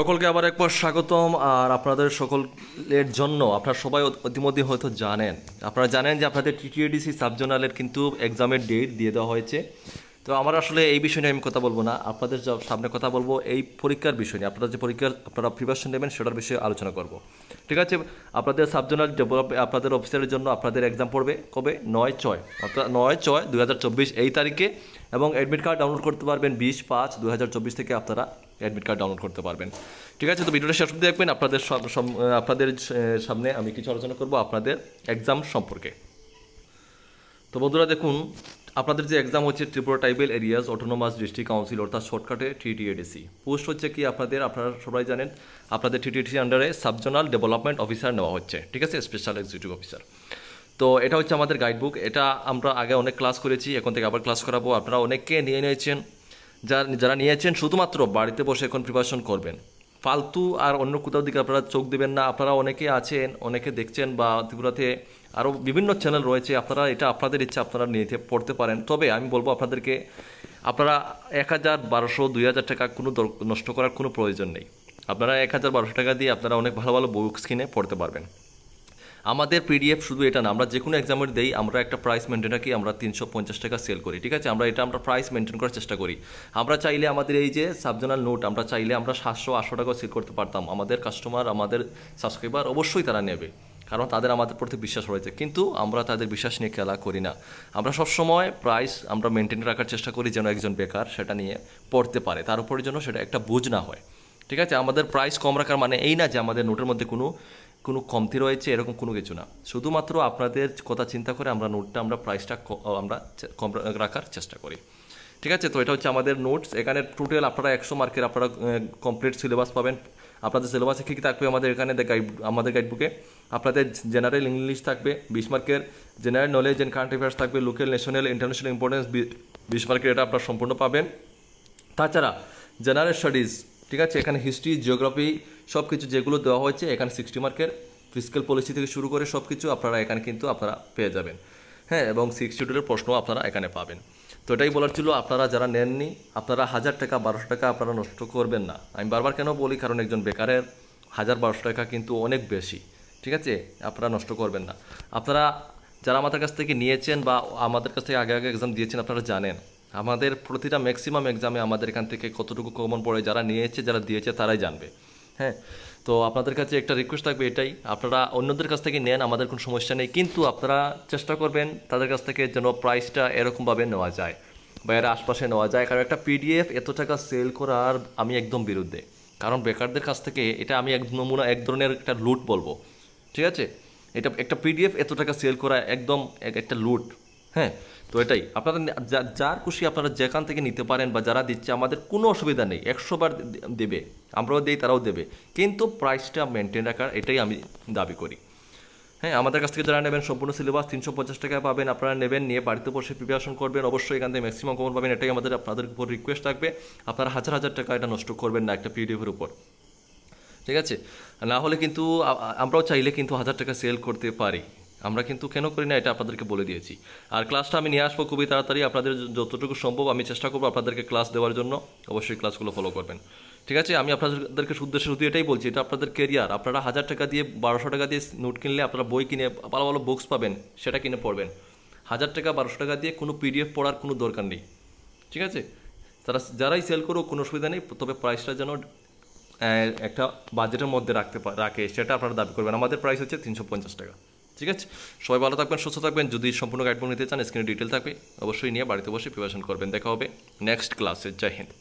সকলকে আবার একবার স্বাগতম। আর আপনাদের সকলের জন্য আপনারা সবাই ইতিমধ্যে হয়তো জানেন, আপনারা জানেন যে আপনাদের টিটিএডিসি সাবজোনালের কিন্তু এক্সামের ডেট দিয়ে দেওয়া হয়েছে। তো আমার আসলে এই বিষয় নিয়ে আমি কথা বলবো না, আপনাদের সামনে কথা বলবো এই পরীক্ষার বিষয় নিয়ে। আপনারা যে পরীক্ষার আপনারা প্রিপারেশন নেবেন সেটার বিষয়ে আলোচনা করব। ঠিক আছে, আপনাদের সাবজোনাল ডেভেলপ আপনাদের অফিসারের জন্য আপনাদের এক্সাম পড়বে কবে? 9/6, অর্থাৎ 9/6/2024 এই তারিখে। এবং অ্যাডমিট কার্ড ডাউনলোড করতে পারবেন 20/5/2024 থেকে আপনারা অ্যাডমিট কার্ড ডাউনলোড করতে পারবেন। ঠিক আছে, তো ভিডিওটা শেষ অবধি দেখবেন। আপনাদের সামনে আমি কিছু আলোচনা করব আপনাদের এক্সাম সম্পর্কে। তো বন্ধুরা দেখুন, আপনাদের যে এক্সাম হচ্ছে Tripura tribal areas autonomous district council, অর্থাৎ শর্টকাটে টিটিএডিসি। পোস্ট হচ্ছে কি আপনারা সবাই জানেন, আপনাদের টিটিএডিসি আন্ডারে সাবজোনাল ডেভেলপমেন্ট অফিসার নেওয়া হচ্ছে। ঠিক আছে, স্পেশাল এক্সিকিউটিভ অফিসার। তো এটা হচ্ছে আমাদের গাইডবুক। এটা আমরা আগে অনেক ক্লাস করেছি, এখন থেকে আবার ক্লাস করাবো। আপনারা অনেককে নিয়ে নিয়েছেন, যারা নিয়েছেন শুধুমাত্র বাড়িতে বসে এখন প্রিপারেশন করবেন, ফালতু আর অন্য কোথাও দিকে আপনারা চোখ দেবেন না। আপনারা অনেকে আছেন, অনেকে দেখছেন বা ত্রিপুরাতে আরও বিভিন্ন চ্যানেল রয়েছে, আপনারা এটা আপনাদের ইচ্ছা আপনারা নিয়ে পড়তে পারেন। তবে আমি বলবো আপনাদেরকে, আপনারা 1000, 1200, 2000 টাকা নষ্ট করার কোনো প্রয়োজন নেই। আপনারা 1000, 1200 টাকা দিয়ে আপনারা অনেক ভালো ভালো বুকস কিনে পড়তে পারবেন। আমাদের পিডিএফ শুধু এটা না, আমরা যে কোনো এক্সামের দেই আমরা একটা প্রাইস মেনটেন রাখি, আমরা 350 টাকা সেল করি। ঠিক আছে, আমরা প্রাইস মেনটেন করার চেষ্টা করি। আমরা চাইলে আমাদের এই যে সাবজোনাল নোট আমরা চাইলে আমরা 700-800 টাকাও সেল করতে পারতাম। আমাদের কাস্টমার, আমাদের সাবস্ক্রাইবার অবশ্যই তারা নেবে, কারণ তাদের আমাদের প্রতি বিশ্বাস রয়েছে। কিন্তু আমরা তাদের বিশ্বাস নিয়ে খেলা করি না। আমরা সবসময় প্রাইস আমরা মেনটেন রাখার চেষ্টা করি, যেন একজন বেকার সেটা নিয়ে পড়তে পারে, তার উপরে যেন সেটা একটা বুঝ না হয়। ঠিক আছে, আমাদের প্রাইস কম রাখার মানে এই না যে আমাদের নোটের মধ্যে কোনো কমতি রয়েছে, এরকম কোনো কিছু না। শুধুমাত্র আপনাদের কথা চিন্তা করে আমরা প্রাইসটা আমরা কম রাখার চেষ্টা করি। ঠিক আছে, তো এটা হচ্ছে আমাদের নোটস। এখানে টোটাল আপনারা 100 মার্কের আপনারা কমপ্লিট সিলেবাস পাবেন। আপনাদের সিলেবাসে কী কী থাকবে আমাদের এখানে আমাদের গাইডবুকে? আপনাদের জেনারেল ইংলিশ থাকবে 20 মার্কের, general knowledge and current affairs থাকবে, লোকাল, ন্যাশনাল, ইন্টারন্যাশনাল ইম্পর্টেন্স 20 মার্কের, এটা আপনারা সম্পূর্ণ পাবেন। তাছাড়া জেনারেল স্টাডিজ, ঠিক আছে, এখানে হিস্ট্রি, জিওগ্রাফি সব কিছু যেগুলো দেওয়া হয়েছে এখানে 60 মার্কের, ফিজিক্যাল পলিসি থেকে শুরু করে সব কিছু আপনারা এখানে কিন্তু আপনারা পেয়ে যাবেন। হ্যাঁ, এবং 6 শিডিউলের প্রশ্ন আপনারা এখানে পাবেন। তো এটাই বলার ছিল, আপনারা যারা নেননি আপনারা 1000 টাকা 1200 টাকা আপনারা নষ্ট করবেন না। আমি বারবার কেন বলি, কারণ একজন বেকারের 1000-1200 টাকা কিন্তু অনেক বেশি। ঠিক আছে, আপনারা নষ্ট করবেন না। আপনারা যারা আমাদের কাছ থেকে নিয়েছেন বা আমাদের কাছ থেকে আগে আগে এক্সাম দিয়েছেন আপনারা জানেন, আমাদের প্রতিটা ম্যাক্সিমাম এক্সামে আমাদের এখান থেকে কতটুকু কমন পড়ে যারা নিয়েছে, যারা দিয়েছে তারাই জানবে। হ্যাঁ, তো আপনাদের কাছে একটা রিকোয়েস্ট থাকবে এটাই, আপনারা অন্যদের কাছ থেকে নেন, আমাদের কোনো সমস্যা নেই, কিন্তু আপনারা চেষ্টা করবেন তাদের কাছ থেকে যেন প্রাইসটা এরকমভাবে নেওয়া যায় বা এর আশপাশে নেওয়া যায়। কারণ একটা পিডিএফ এত টাকা সেল করার আমি একদম বিরুদ্ধে, কারণ বেকারদের কাছ থেকে এটা আমি এক ধরনের একটা লুট বলবো। ঠিক আছে, এটা একটা পিডিএফ এত টাকা সেল করা একদম একটা লুট। হ্যাঁ, তো এটাই আপনারা যার খুশি আপনারা যেখান থেকে নিতে পারেন, বা যারা দিচ্ছে আমাদের কোনো অসুবিধা নেই, 100 বার দেবে, আমরাও দিই তারাও দেবে, কিন্তু প্রাইসটা মেনটেন রাখার এটাই আমি দাবি করি। হ্যাঁ, আমাদের কাছ থেকে যারা নেবেন সম্পূর্ণ সিলেবাস 350 টাকা পাবেন, আপনারা নেবেন, নিয়ে বাড়িতে বসে প্রিপারেশন করবেন। অবশ্যই এখান থেকে ম্যাক্সিমাম কমন পাবেন, এটাই আপনাদের উপর রিকোয়েস্ট থাকবে। আপনারা 1000 টাকা এটা নষ্ট করবেন না একটা পিডিএফের উপর। ঠিক আছে, না হলে কিন্তু আমরাও চাইলে কিন্তু 1000 টাকা সেল করতে পারি, আমরা কিন্তু কেন করি না এটা আপনাদেরকে বলে দিয়েছি। আর ক্লাসটা আমি নিয়ে আসবো খুবই তাড়াতাড়ি, আপনাদের যতটুকু সম্ভব আমি চেষ্টা করবো আপনাদেরকে ক্লাস দেওয়ার জন্য। অবশ্যই ক্লাসগুলো ফলো করবেন। ঠিক আছে, আমি আপনাদেরকে শুধু এটাই বলছি, এটা আপনাদের কেরিয়ার। আপনারা 1000 টাকা দিয়ে 1200 টাকা দিয়ে নোট কিনলে আপনারা বই কিনে ভালো ভালো বুকস পাবেন, সেটা কিনে পড়বেন। 1000 টাকা 1200 টাকা দিয়ে কোনো পিডিএফ পড়ার কোনো দরকার নেই। ঠিক আছে, যারাই সেল করুক কোনো অসুবিধা নেই, তবে প্রাইসটা যেন একটা বাজেটের মধ্যে রাখে সেটা আপনারা দাবি করবেন। আমাদের প্রাইস হচ্ছে 350 টাকা। ঠিক আছে, সবাই ভালো থাকবেন, সুস্থ থাকবেন। যদি সম্পূর্ণ গাইডবুক নিতে চান স্ক্রিনে ডিটেল থাকবে, অবশ্যই নিয়ে বাড়িতে বসে প্রিপারেশন করবেন। দেখা হবে নেক্সট ক্লাসে। জয় হিন্দ।